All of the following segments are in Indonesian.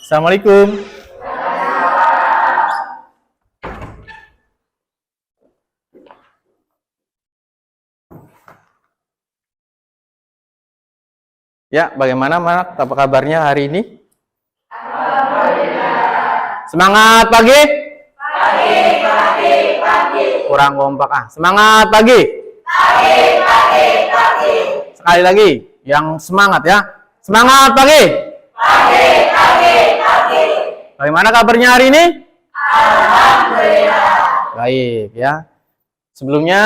Assalamualaikum. Ya, bagaimana anak? Apa kabarnya hari ini? Semangat pagi? Pagi. Kurang kompak. Semangat pagi? Pagi. Sekali lagi, yang semangat ya. Semangat pagi? Pagi. Bagaimana kabarnya hari ini? Alhamdulillah. Baik ya. Sebelumnya,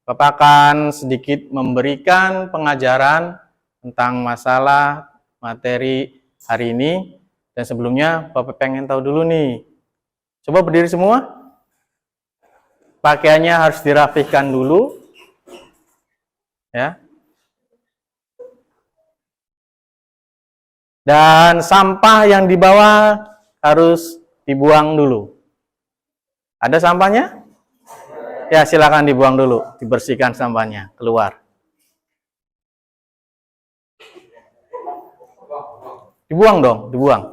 Bapak akan sedikit memberikan pengajaran tentang masalah materi hari ini. Dan sebelumnya Bapak pengen tahu dulu nih. Coba berdiri semua. Pakaiannya harus dirapihkan dulu. Ya. Dan sampah yang dibawa harus dibuang dulu. Ada sampahnya? Ya, silakan dibuang dulu, dibersihkan sampahnya, keluar. Dibuang dong, dibuang.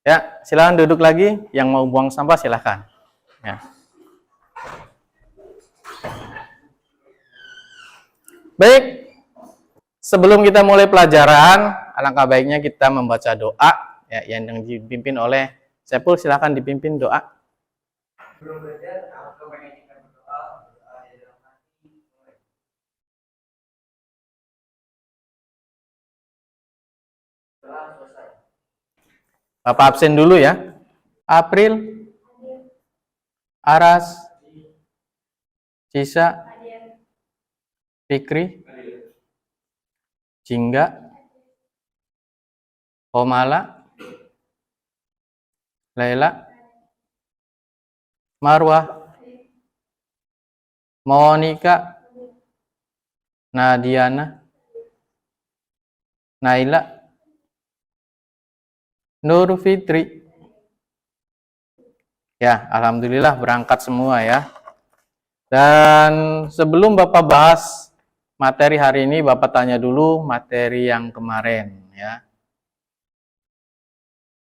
Ya, silakan duduk lagi. Yang mau buang sampah silakan. Ya. Baik, sebelum kita mulai pelajaran, alangkah baiknya kita membaca doa ya, yang dipimpin oleh Saiful. Silakan dipimpin doa. Bapak absen dulu ya. April, Aras, Cisa, Fikri, Jingga, Omala, Laila, Marwah, Monika, Nadiana, Naila, Nur Fitri. Ya, alhamdulillah berangkat semua ya. Dan sebelum Bapak bahas materi hari ini, Bapak tanya dulu materi yang kemarin ya.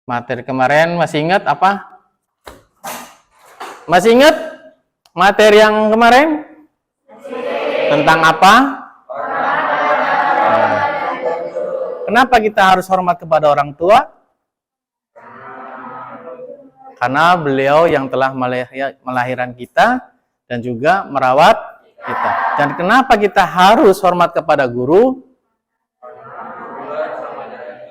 Materi kemarin masih ingat apa? Masih ingat materi yang kemarin? Tentang apa? Kenapa kita harus hormat kepada orang tua? Karena beliau yang telah melahirkan kita dan juga merawat kita. Dan kenapa kita harus hormat kepada guru?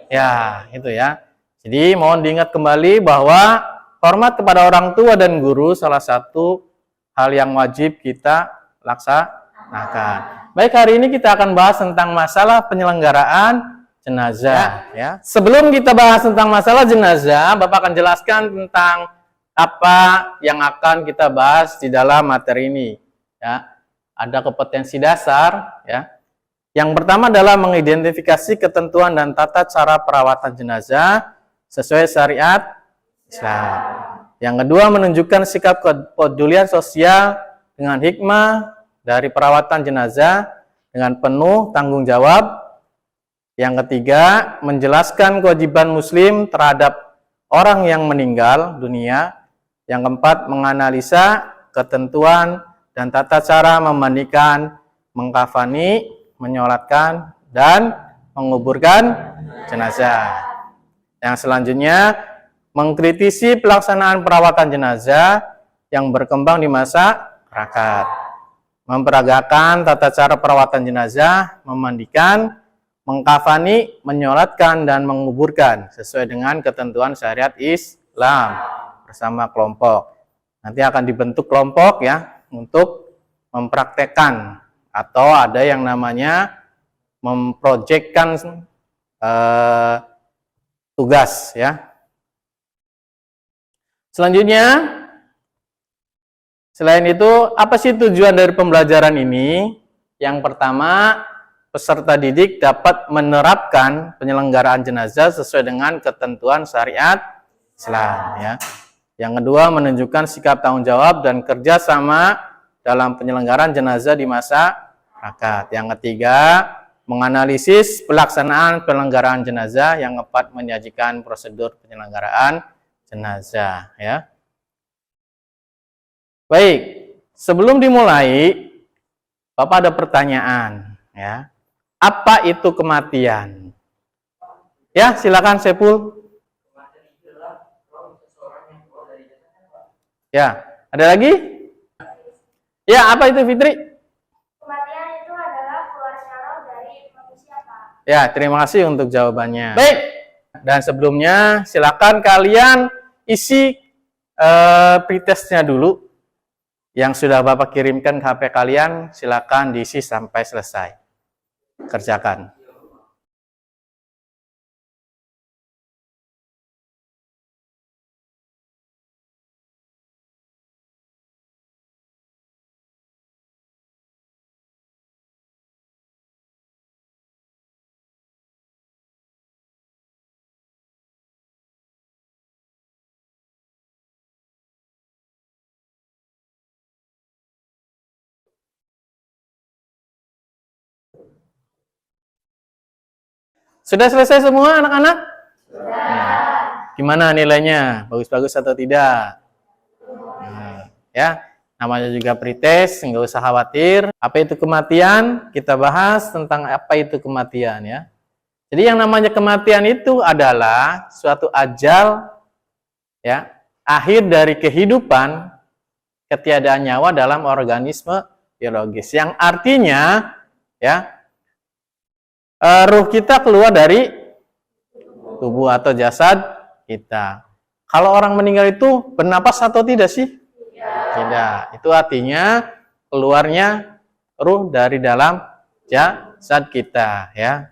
Ya, itu ya. Jadi mohon diingat kembali bahwa hormat kepada orang tua dan guru salah satu hal yang wajib kita laksanakan. Baik, hari ini kita akan bahas tentang masalah penyelenggaraan jenazah ya. Sebelum kita bahas tentang masalah jenazah, Bapak akan jelaskan tentang apa yang akan kita bahas di dalam materi ini ya. Ada kompetensi dasar ya. Yang pertama adalah mengidentifikasi ketentuan dan tata cara perawatan jenazah sesuai syariat Islam. Yang kedua, menunjukkan sikap kepedulian sosial dengan hikmah dari perawatan jenazah dengan penuh tanggung jawab. Yang ketiga, menjelaskan kewajiban muslim terhadap orang yang meninggal dunia. Yang keempat, menganalisa ketentuan dan tata cara memandikan, mengkafani, menyolatkan, dan menguburkan jenazah. Yang selanjutnya, mengkritisi pelaksanaan perawatan jenazah yang berkembang di masyarakat. Memperagakan tata cara perawatan jenazah, memandikan, mengkafani, menyolatkan, dan menguburkan sesuai dengan ketentuan syariat Islam bersama kelompok. Nanti akan dibentuk kelompok ya untuk mempraktekkan atau ada yang namanya memprojekkan tugas ya. Selanjutnya, selain itu, apa sih tujuan dari pembelajaran ini? Yang pertama, peserta didik dapat menerapkan penyelenggaraan jenazah sesuai dengan ketentuan syariat Islam ya. Yang kedua, menunjukkan sikap tanggung jawab dan kerjasama dalam penyelenggaraan jenazah di masyarakat. Yang ketiga, menganalisis pelaksanaan penyelenggaraan jenazah yang tepat menyajikan prosedur penyelenggaraan jenazah ya. Baik, sebelum dimulai Bapak ada pertanyaan ya. Apa itu kematian? Ya, silakan Sepul. Ya, ada lagi? Ya, apa itu Fitri? Kematian itu adalah keluarnya roh dari manusia, Pak. Ya, terima kasih untuk jawabannya. Baik, dan sebelumnya silakan kalian isi pretestnya dulu. Yang sudah Bapak kirimkan ke HP kalian, silakan diisi sampai selesai. Kerjakan. Sudah selesai semua anak-anak? Sudah. Gimana nilainya? Bagus-bagus atau tidak? Ya, namanya juga pretest, nggak usah khawatir. Apa itu kematian? Kita bahas tentang apa itu kematian ya. Jadi yang namanya kematian itu adalah suatu ajal ya, akhir dari kehidupan, ketiadaan nyawa dalam organisme biologis. Yang artinya ya, ruh kita keluar dari tubuh atau jasad kita. Kalau orang meninggal itu bernapas atau tidak sih? Tidak. Itu artinya keluarnya ruh dari dalam jasad kita ya.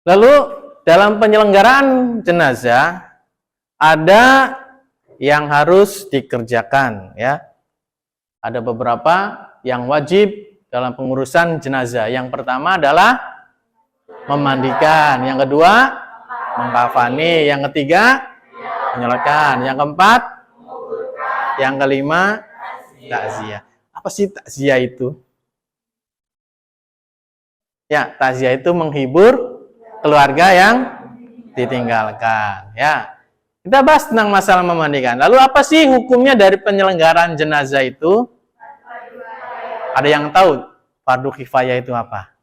Lalu dalam penyelenggaraan jenazah ada yang harus dikerjakan ya. Ada beberapa yang wajib dalam pengurusan jenazah. Yang pertama adalah memandikan, yang kedua mengkafani, yang ketiga menyolatkan, yang keempat, yang kelima takziah. Apa sih takziah itu? Ya, takziah itu menghibur keluarga yang ditinggalkan. Ya, kita bahas tentang masalah memandikan. Lalu apa sih hukumnya dari penyelenggaraan jenazah itu? Ada yang tahu fardu kifayah itu apa?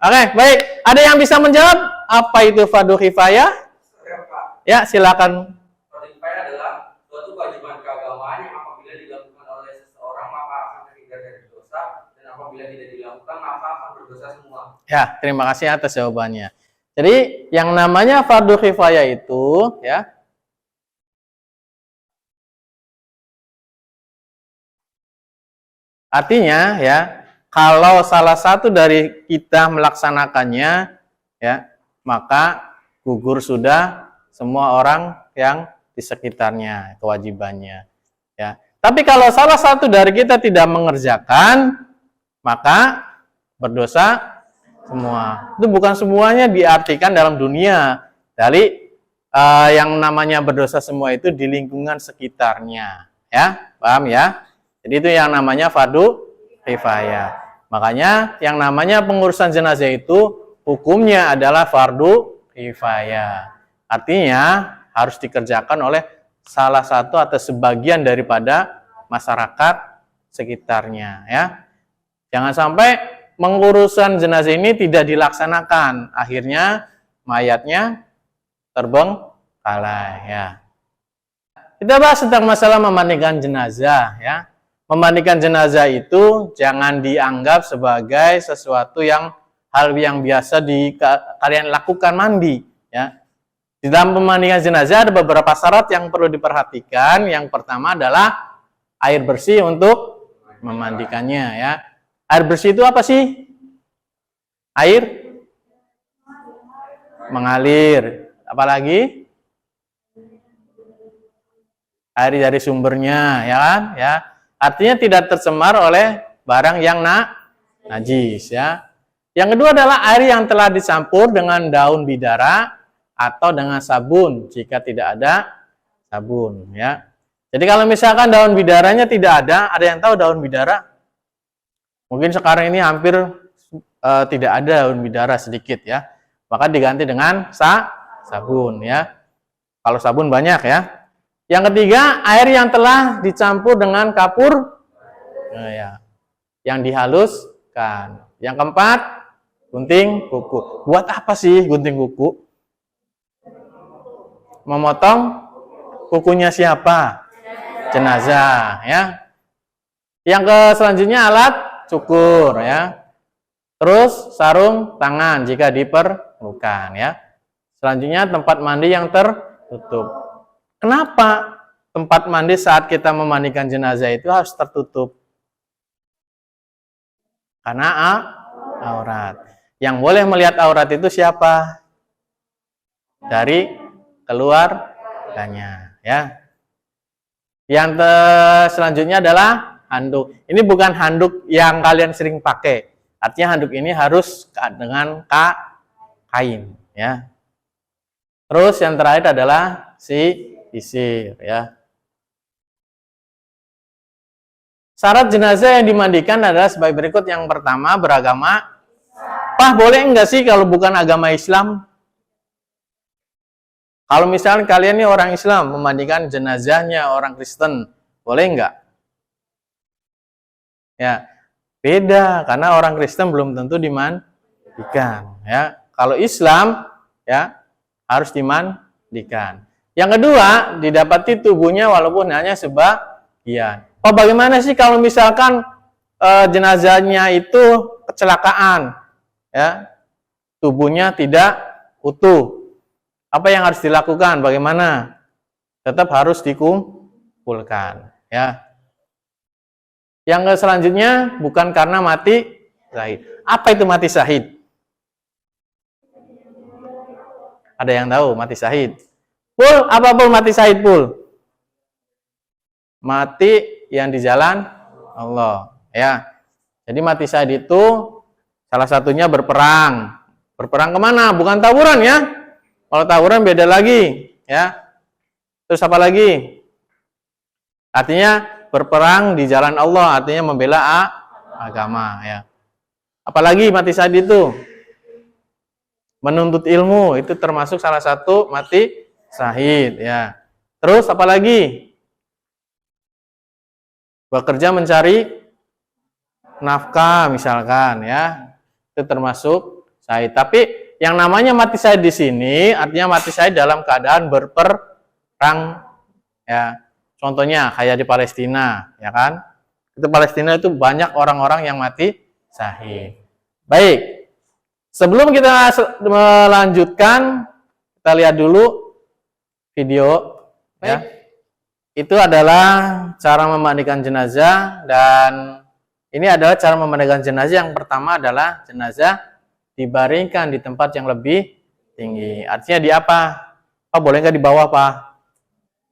Oke, baik. Ada yang bisa menjawab apa itu fardu kifayah? Ya, silakan. Fardu kifayah adalah suatu kewajiban keagamaan yang apabila dilakukan oleh seseorang maka akan terhindar dari dosa, dan apabila tidak dilakukan maka akan berdosa semua. Ya, terima kasih atas jawabannya. Jadi yang namanya fardu kifayah itu ya, artinya ya, kalau salah satu dari kita melaksanakannya ya, maka gugur sudah semua orang yang di sekitarnya kewajibannya ya. Tapi kalau salah satu dari kita tidak mengerjakan, maka berdosa semua. Itu bukan semuanya diartikan dalam dunia. Dari yang namanya berdosa semua itu di lingkungan sekitarnya ya. Paham ya? Jadi itu yang namanya fardu kifayah. Makanya yang namanya pengurusan jenazah itu hukumnya adalah fardu kifayah. Artinya harus dikerjakan oleh salah satu atau sebagian daripada masyarakat sekitarnya ya. Jangan sampai pengurusan jenazah ini tidak dilaksanakan. Akhirnya mayatnya terbengkalai ya. Kita bahas tentang masalah memandikan jenazah ya. Memandikan jenazah itu jangan dianggap sebagai sesuatu yang hal yang biasa kalian lakukan mandi ya. Di dalam pemandikan jenazah ada beberapa syarat yang perlu diperhatikan. Yang pertama adalah air bersih untuk memandikannya ya. Air bersih itu apa sih? Air mengalir. Apalagi? Air dari sumbernya ya kan ya. Artinya tidak tercemar oleh barang yang najis ya. Yang kedua adalah air yang telah dicampur dengan daun bidara atau dengan sabun jika tidak ada sabun ya. Jadi kalau misalkan daun bidaranya tidak ada yang tahu daun bidara? Mungkin sekarang ini hampir tidak ada daun bidara, sedikit ya. Maka diganti dengan sabun ya. Kalau sabun banyak ya. Yang ketiga, air yang telah dicampur dengan kapur ya, yang dihaluskan. Yang keempat, gunting kuku. Buat apa sih gunting kuku? Memotong kukunya siapa? Jenazah ya. Yang selanjutnya alat cukur ya. Terus sarung tangan jika diperlukan ya. Selanjutnya tempat mandi yang tertutup. Kenapa tempat mandi saat kita memandikan jenazah itu harus tertutup? Karena aurat. Yang boleh melihat aurat itu siapa? Dari keluarganya ya. Yang selanjutnya adalah handuk. Ini bukan handuk yang kalian sering pakai. Artinya handuk ini harus dengan kain ya. Terus yang terakhir adalah sisir ya. Syarat jenazah yang dimandikan adalah sebagai berikut. Yang pertama, beragama. Pak, boleh enggak sih kalau bukan agama Islam? Kalau misalnya kalian ini orang Islam memandikan jenazahnya orang Kristen, boleh enggak? Ya, beda karena orang Kristen belum tentu dimandikan ya. Kalau Islam ya harus dimandikan. Yang kedua, didapati tubuhnya walaupun hanya sebagian. Oh, bagaimana sih kalau misalkan jenazahnya itu kecelakaan ya, tubuhnya tidak utuh? Apa yang harus dilakukan? Bagaimana? Tetap harus dikumpulkan ya. Yang selanjutnya bukan karena mati syahid. Apa itu mati syahid? Ada yang tahu mati syahid? Pul, apa pul mati syahid pul? Mati yang di jalan Allah ya. Jadi mati syahid itu salah satunya berperang. Berperang kemana? Bukan tawuran ya. Kalau tawuran beda lagi ya. Terus apa lagi? Artinya berperang di jalan Allah, artinya membela agama ya. Apalagi mati syahid itu? Menuntut ilmu, itu termasuk salah satu mati syahid ya. Terus apa lagi? Bekerja mencari nafkah misalkan ya. Itu termasuk syahid. Tapi yang namanya mati syahid di sini artinya mati syahid dalam keadaan berperang ya. Contohnya kayak di Palestina, ya kan? Itu Palestina itu banyak orang-orang yang mati syahid. Baik. Sebelum kita melanjutkan, kita lihat dulu video ya. Itu adalah cara memandikan jenazah, dan ini adalah cara memandikan jenazah. Yang pertama adalah jenazah dibaringkan di tempat yang lebih tinggi. Artinya di apa? Oh, boleh nggak di bawah, Pak?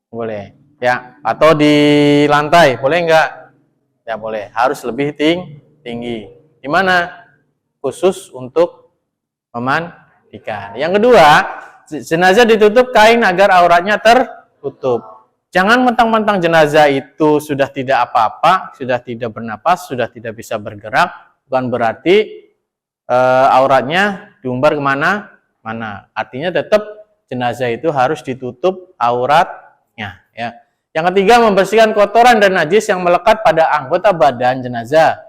Boleh. Ya, atau di lantai, boleh nggak? Ya boleh, harus lebih tinggi. Di mana? Khusus untuk memandikan. Yang kedua, jenazah ditutup kain agar auratnya tertutup. Jangan mentang-mentang jenazah itu sudah tidak apa-apa, sudah tidak bernapas, sudah tidak bisa bergerak, bukan berarti auratnya diumbar kemana-mana. Artinya tetap jenazah itu harus ditutup auratnya ya. Yang ketiga, membersihkan kotoran dan najis yang melekat pada anggota badan jenazah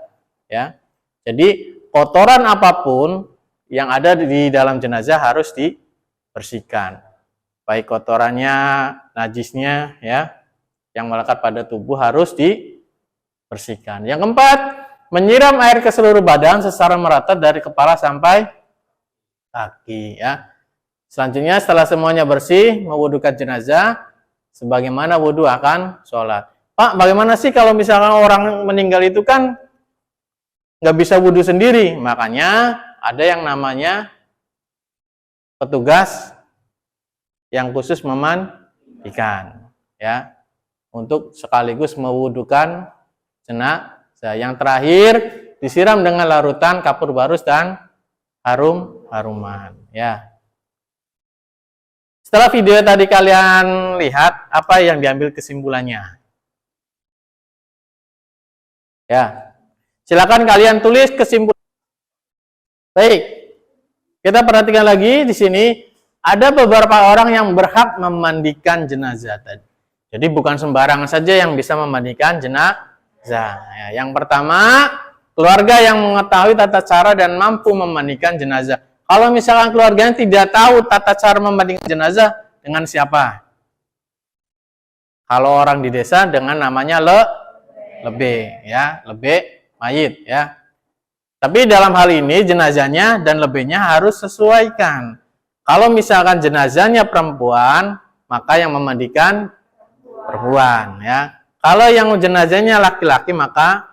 ya. Jadi kotoran apapun yang ada di dalam jenazah harus dibersihkan. Baik kotorannya, najisnya ya, yang melekat pada tubuh harus dibersihkan. Yang keempat, menyiram air ke seluruh badan secara merata dari kepala sampai kaki ya. Selanjutnya setelah semuanya bersih, mewudukan jenazah sebagaimana wudhu akan sholat. Pak, bagaimana sih kalau misalkan orang meninggal itu kan nggak bisa wudhu sendiri? Makanya ada yang namanya petugas yang khusus memandikan ya, untuk sekaligus mewudukan jenazah. Yang terakhir, disiram dengan larutan kapur barus dan harum-haruman ya. Setelah video tadi kalian lihat, apa yang diambil kesimpulannya? Ya, Silakan kalian tulis kesimpulan. Baik, kita perhatikan lagi di sini. Ada beberapa orang yang berhak memandikan jenazah tadi. Jadi bukan sembarangan saja yang bisa memandikan jenazah. Ya, yang pertama, keluarga yang mengetahui tata cara dan mampu memandikan jenazah. Kalau misalkan keluarganya tidak tahu tata cara memandikan jenazah, dengan siapa? Kalau orang di desa dengan namanya lebih, ya, lebih mayit, ya. Tapi dalam hal ini jenazahnya dan lebihnya harus sesuaikan. Kalau misalkan jenazahnya perempuan, maka yang memandikan perempuan, ya. Kalau yang jenazahnya laki-laki, maka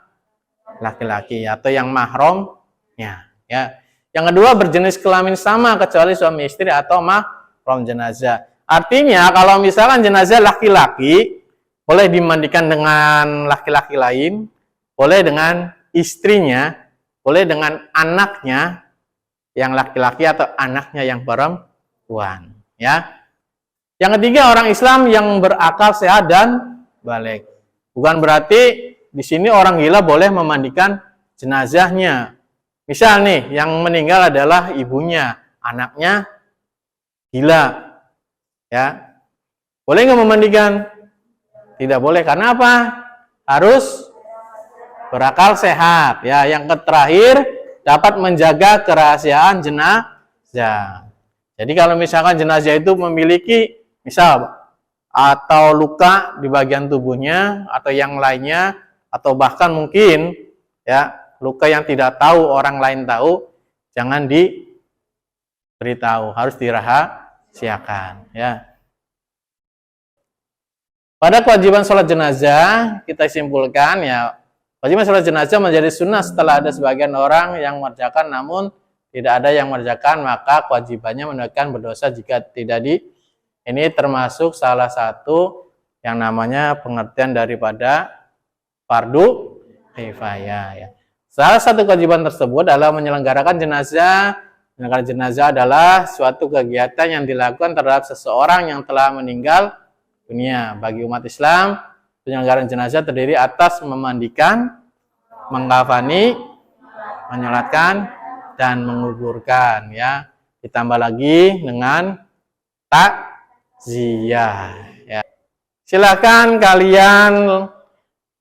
laki-laki atau yang mahramnya, ya. Yang kedua, berjenis kelamin sama kecuali suami istri atau mahram jenazah. Artinya kalau misalkan jenazah laki-laki boleh dimandikan dengan laki-laki lain, boleh dengan istrinya, boleh dengan anaknya yang laki-laki atau anaknya yang perempuan, ya. Yang ketiga, orang Islam yang berakal sehat dan baligh. Bukan berarti di sini orang gila boleh memandikan jenazahnya. Misal nih, yang meninggal adalah ibunya, anaknya gila, ya. Boleh nggak memandikan? Tidak boleh. Karena apa? Harus berakal sehat, ya. Yang terakhir, dapat menjaga kerahasiaan jenazah. Jadi kalau misalkan jenazah itu memiliki misal atau luka di bagian tubuhnya atau yang lainnya, atau bahkan mungkin ya luka yang tidak tahu orang lain tahu, jangan diberitahu, harus dirahasiakan, ya. Pada kewajiban sholat jenazah kita simpulkan, ya, kewajiban sholat jenazah menjadi sunnah setelah ada sebagian orang yang mengerjakan, namun tidak ada yang mengerjakan, maka kewajibannya menunaikan berdosa jika tidak ini termasuk salah satu yang namanya pengertian daripada fardu kifayah, ya. Salah satu kewajiban tersebut adalah menyelenggarakan jenazah. Menyelenggarakan jenazah adalah suatu kegiatan yang dilakukan terhadap seseorang yang telah meninggal dunia. Bagi umat Islam, penyelenggaraan jenazah terdiri atas memandikan, mengkafani, menyolatkan, dan menguburkan, ya. Ditambah lagi dengan takziah, ya. Silakan kalian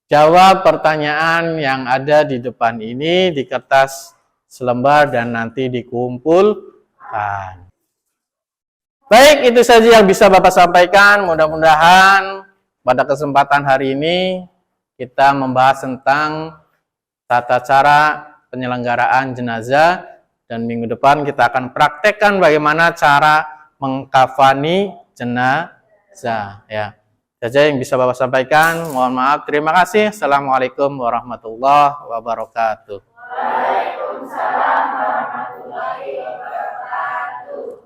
jawab pertanyaan yang ada di depan ini di kertas selembar dan nanti dikumpulkan. Baik, itu saja yang bisa Bapak sampaikan. Mudah-mudahan pada kesempatan hari ini kita membahas tentang tata cara penyelenggaraan jenazah, dan minggu depan kita akan praktekkan bagaimana cara mengkafani jenazah, ya. Saja yang bisa Bapak sampaikan. Mohon maaf. Terima kasih. Assalamualaikum warahmatullahi wabarakatuh. Waalaikumsalam.